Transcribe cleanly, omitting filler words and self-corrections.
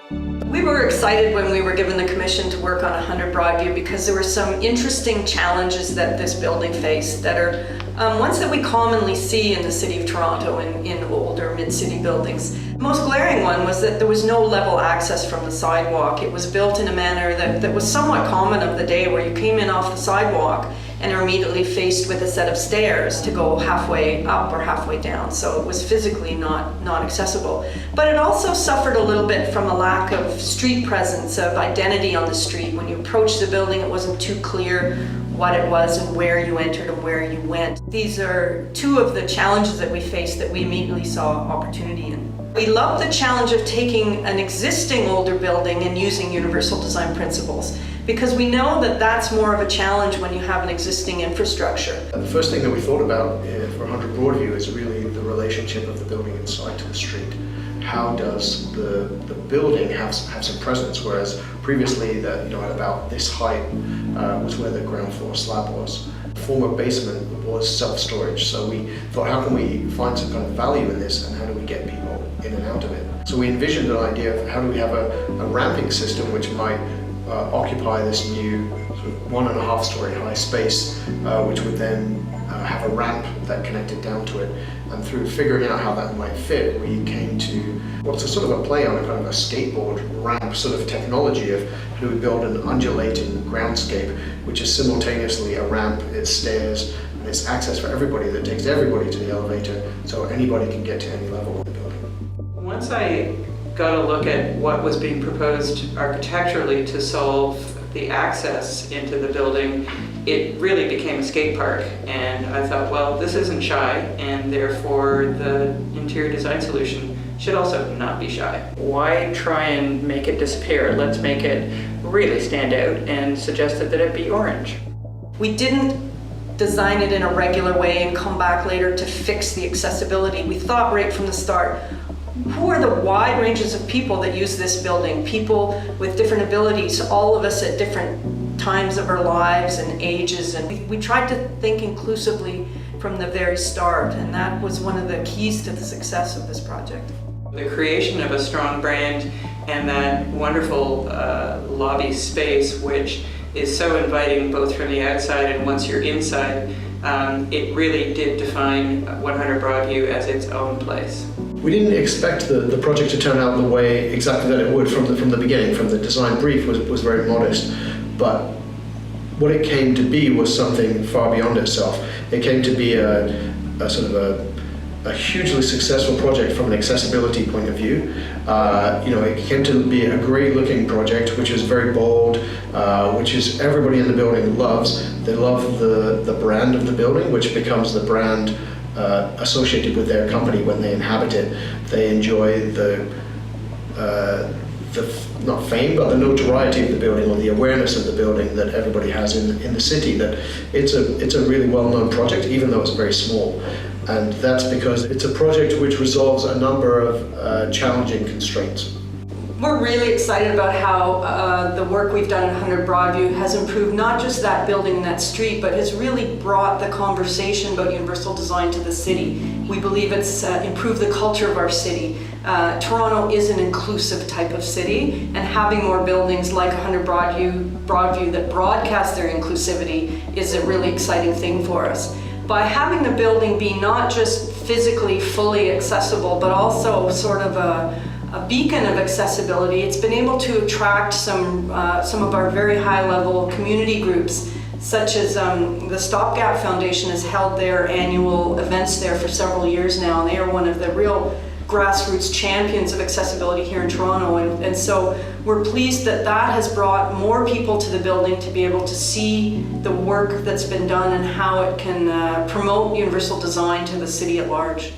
We were excited when we were given the commission to work on 100 Broadview because there were some interesting challenges that this building faced that are ones that we commonly see in the City of Toronto in older mid-city buildings. The most glaring one was that there was no level access from the sidewalk. It was built in a manner that was somewhat common of the day, where you came in off the sidewalk and are immediately faced with a set of stairs to go halfway up or halfway down. So it was physically not accessible. But it also suffered a little bit from a lack of street presence, of identity on the street. When you approached the building, it wasn't too clear what it was and where you entered and where you went. These are two of the challenges that we faced that we immediately saw opportunity in. We love the challenge of taking an existing older building and using universal design principles, because we know that that's more of a challenge when you have an existing infrastructure. The first thing that we thought about for 100 Broadview is really the relationship of the building inside to the street. How does the building have some presence, whereas previously at about this height was where the ground floor slab was. The former basement was self-storage, so we thought, how can we find some kind of value in this, and how do we get people in and out of it? So we envisioned an idea of how do we have a ramping system which might occupy this new sort of 1.5 story high space, which would then have a ramp that connected down to it. And through figuring out how that might fit, we came to what's a sort of a play on a kind of a skateboard ramp sort of technology of how do we build an undulating groundscape, which is simultaneously a ramp, it's stairs, and it's access for everybody that takes everybody to the elevator, so anybody can get to any level of the building. Once I got a look at what was being proposed architecturally to solve the access into the building, it really became a skate park, and I thought, well, this isn't shy, and therefore the interior design solution should also not be shy. Why try and make it disappear? Let's make it really stand out, and suggested that it be orange. We didn't design it in a regular way and come back later to fix the accessibility. We thought right from the start, who are the wide ranges of people that use this building? People with different abilities, all of us at different times of our lives and ages, and we tried to think inclusively from the very start, and that was one of the keys to the success of this project. The creation of a strong brand and that wonderful lobby space, which is so inviting both from the outside and once you're inside, it really did define 100 Broadview as its own place. We didn't expect the project to turn out the way exactly that it would from the beginning. From the design brief was very modest, but what it came to be was something far beyond itself. It came to be a sort of a hugely successful project from an accessibility point of view. It came to be a great-looking project, which is very bold, which is everybody in the building loves. They love the brand of the building, which becomes the brand associated with their company when they inhabit it. They enjoy the not fame, but the notoriety of the building, or the awareness of the building that everybody has in the city, that it's a really well-known project, even though it's very small. And that's because it's a project which resolves a number of challenging constraints. We're really excited about how the work we've done at 100 Broadview has improved not just that building and that street, but has really brought the conversation about universal design to the city. We believe it's improved the culture of our city. Toronto is an inclusive type of city, and having more buildings like 100 Broadview that broadcast their inclusivity is a really exciting thing for us. By having the building be not just physically fully accessible, but also sort of a beacon of accessibility, it's been able to attract some of our very high-level community groups, such as the Stopgap Foundation has held their annual events there for several years now, and they are one of the real grassroots champions of accessibility here in Toronto, and so we're pleased that has brought more people to the building to be able to see the work that's been done and how it can promote universal design to the city at large.